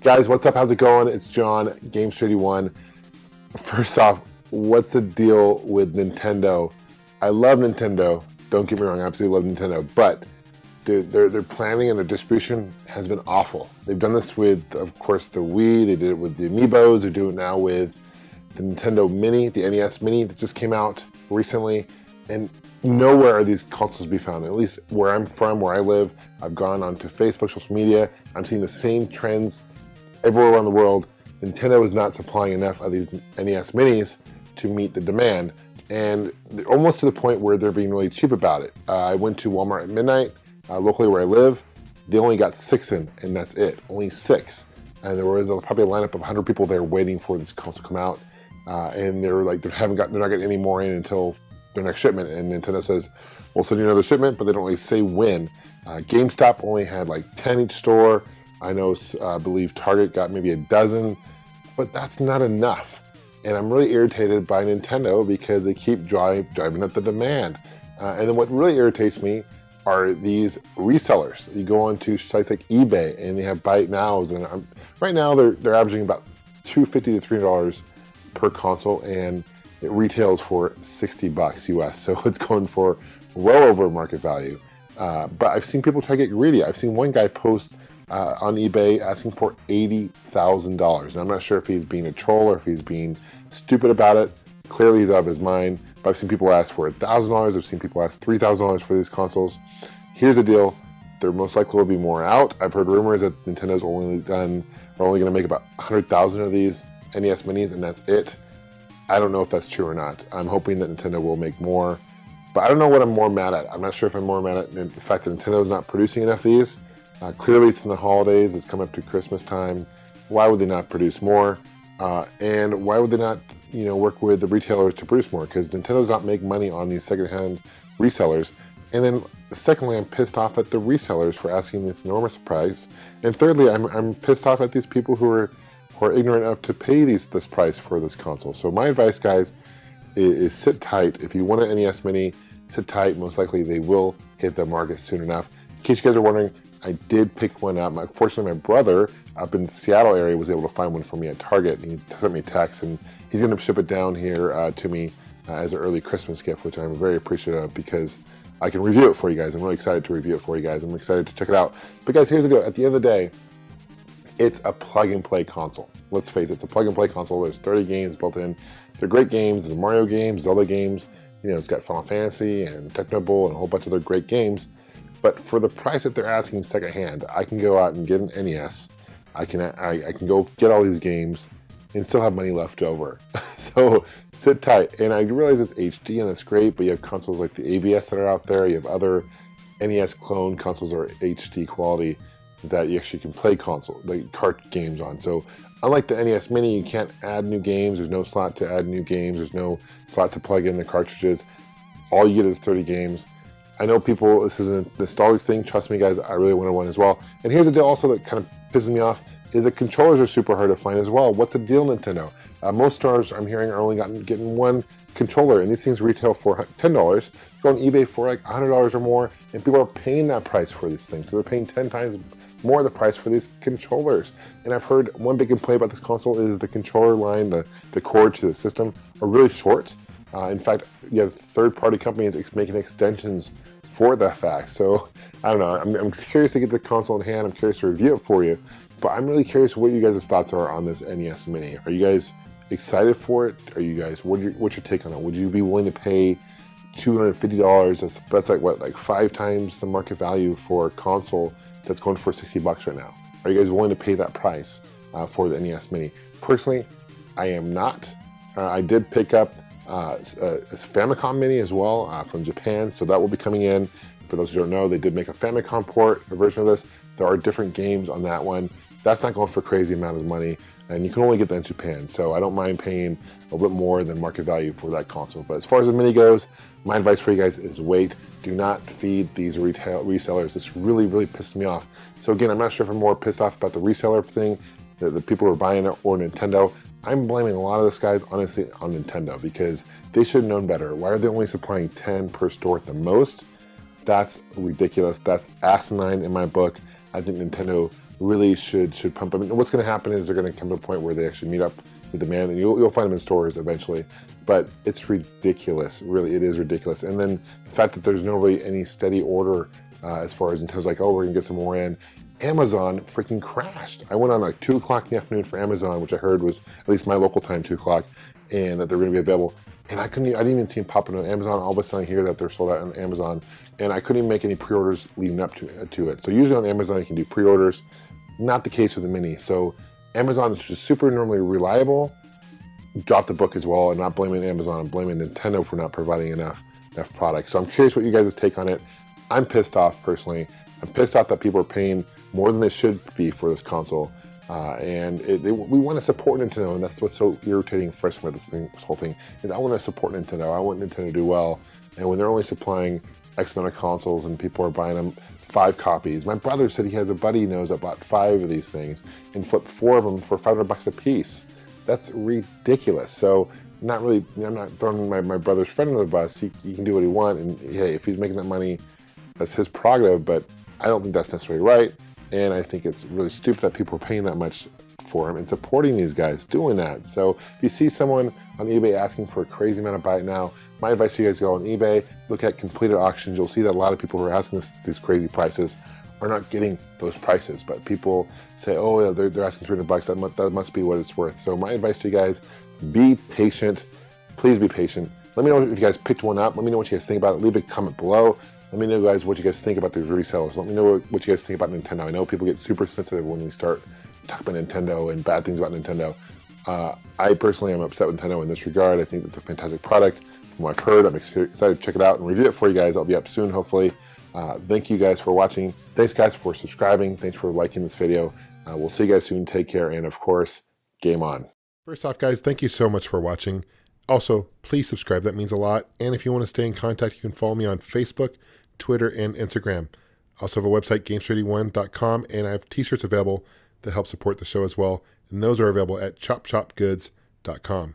Guys, what's up? How's it going? It's John, Gamester81. First off, what's the deal with Nintendo? I love Nintendo. Don't get me wrong, I absolutely love Nintendo. But dude, their planning and their distribution has been awful. They've done this with, of course, the Wii. They did it with the Amiibos. They're doing it now with the Nintendo Mini, the NES Mini that just came out recently. And nowhere are these consoles to be found. At least where I'm from, where I live, I've gone onto Facebook, social media. I'm seeing the same trends everywhere around the world. Nintendo is not supplying enough of these NES Minis to meet the demand, and almost to the point where they're being really cheap about it. I went to Walmart at midnight, locally where I live. They only got 6 in, and that's it, only 6. And there was probably a lineup of 100 people there waiting for this console to come out, and they're like, they're not getting any more in until their next shipment. And Nintendo says, we'll send you another shipment, but they don't really say when. GameStop only had like 10 each store. I know, I believe Target got maybe a dozen, but that's not enough. And I'm really irritated by Nintendo because they keep driving up the demand. And then what really irritates me are these resellers. You go on to sites like eBay and they have buy it nows, and right now they're averaging about $250 to $300 per console, and it retails for $60 US. So it's going for well over market value. But I've seen people try to get greedy. I've seen one guy post on eBay asking for $80,000. And I'm not sure if he's being a troll or if he's being stupid about it. Clearly he's out of his mind. But I've seen people ask for $1,000. I've seen people ask $3,000 for these consoles. Here's the deal. There most likely will be more out. I've heard rumors that Nintendo's only going to make about 100,000 of these NES Minis, and that's it. I don't know if that's true or not. I'm hoping that Nintendo will make more. But I don't know what I'm more mad at. I'm not sure if I'm more mad at the fact that Nintendo's not producing enough of these. Clearly it's in the holidays, it's coming up to Christmas time. Why would they not produce more? And why would they not, work with the retailers to produce more? Because Nintendo's not making money on these secondhand resellers. And then secondly, I'm pissed off at the resellers for asking this enormous price. And thirdly, I'm pissed off at these people who are ignorant enough to pay this price for this console. So my advice, guys, is sit tight. If you want an NES Mini, sit tight. Most likely they will hit the market soon enough. In case you guys are wondering, I did pick one up. Fortunately, my brother up in the Seattle area was able to find one for me at Target. He sent me a text, and he's going to ship it down here to me as an early Christmas gift, which I'm very appreciative of because I can review it for you guys. I'm really excited to review it for you guys. I'm excited to check it out. But guys, here's the deal. At the end of the day, it's a plug-and-play console. Let's face it, it's a plug-and-play console. There's 30 games built in. They're great games. There's Mario games, Zelda games. It's got Final Fantasy and Technobowl and a whole bunch of other great games. But for the price that they're asking secondhand, I can go out and get an NES. I can go get all these games and still have money left over. So sit tight. And I realize it's HD and that's great, but you have consoles like the AVS that are out there. You have other NES clone consoles that are HD quality that you actually can play cart games on. So unlike the NES Mini, you can't add new games. There's no slot to add new games. There's no slot to plug in the cartridges. All you get is 30 games. I know people, this is a nostalgic thing. Trust me, guys, I really wanted one as well. And here's the deal also that kind of pisses me off is that controllers are super hard to find as well. What's the deal, Nintendo? Most stores I'm hearing are only getting one controller, and these things retail for $10. Go on eBay for like $100 or more, and people are paying that price for these things. So they're paying 10 times more the price for these controllers. And I've heard one big complaint about this console is the controller line, the cord to the system are really short. In fact, you have third-party companies making extensions for that fact. So I don't know. I'm curious to get the console in hand. I'm curious to review it for you. But I'm really curious what you guys' thoughts are on this NES Mini. Are you guys excited for it? Are you guys? What's your take on it? Would you be willing to pay $250? That's like what, like 5 times the market value for a console that's going for $60 right now. Are you guys willing to pay that price for the NES Mini? Personally, I am not. I did pick up a Famicom Mini as well from Japan, so that will be coming in. For those who don't know, they did make a Famicom port, a version of this. There are different games on that one. That's not going for a crazy amount of money, and you can only get that in Japan, so I don't mind paying a little bit more than market value for that console. But as far as the Mini goes, my advice for you guys is wait. Do not feed these resellers. This really, really pisses me off. So again, I'm not sure if I'm more pissed off about the reseller thing, the people who are buying it, or Nintendo. I'm blaming a lot of this, guys, honestly, on Nintendo because they should have known better. Why are they only supplying 10 per store at the most? That's ridiculous. That's asinine in my book. I think Nintendo really should pump them. And what's going to happen is they're going to come to a point where they actually meet up with demand, and you'll find them in stores eventually. But it's ridiculous, really, it is ridiculous. And then the fact that there's no really any steady order as far as Nintendo's like, oh, we're gonna get some more in. Amazon freaking crashed. I went on like 2 o'clock in the afternoon for Amazon, which I heard was at least my local time, 2 o'clock, and that they're gonna be available. And I didn't even see them popping on Amazon. All of a sudden I hear that they're sold out on Amazon, and I couldn't even make any pre-orders leading up to it. So usually on Amazon you can do pre-orders. Not the case with the Mini. So Amazon is just super normally reliable. Dropped the book as well, and not blaming Amazon, I'm blaming Nintendo for not providing enough products. So I'm curious what you guys' take on it. I'm pissed off personally. I'm pissed off that people are paying more than they should be for this console. We want to support Nintendo, and that's what's so irritating for us about this whole thing, is I want to support Nintendo. I want Nintendo to do well. And when they're only supplying X amount of consoles and people are buying them 5 copies. My brother said he has a buddy he knows that bought 5 of these things and flipped 4 of them for $500 a piece. That's ridiculous. So I'm not throwing my brother's friend under the bus. He can do what he wants, and hey, if he's making that money, that's his prerogative, but I don't think that's necessarily right. And I think it's really stupid that people are paying that much for him and supporting these guys doing that. So if you see someone on eBay asking for a crazy amount of buy it now, my advice to you guys, go on eBay, look at completed auctions. You'll see that a lot of people who are asking these crazy prices are not getting those prices, but people say, oh yeah, they're asking $300, that must be what it's worth. So my advice to you guys, be patient. Please be patient. Let me know if you guys picked one up. Let me know what you guys think about it. Leave a comment below. Let me know, guys, what you guys think about these resellers. Let me know what you guys think about Nintendo. I know people get super sensitive when we start talking about Nintendo and bad things about Nintendo. I personally am upset with Nintendo in this regard. I think it's a fantastic product. From what I've heard, I'm excited to check it out and review it for you guys. I'll be up soon, hopefully. Thank you guys for watching. Thanks, guys, for subscribing. Thanks for liking this video. We'll see you guys soon. Take care, and of course, game on. First off, guys, thank you so much for watching. Also, please subscribe. That means a lot. And if you want to stay in contact, you can follow me on Facebook, Twitter, and Instagram. I also have a website, Gamester81.com, and I have t-shirts available that help support the show as well. And those are available at chopchopgoods.com.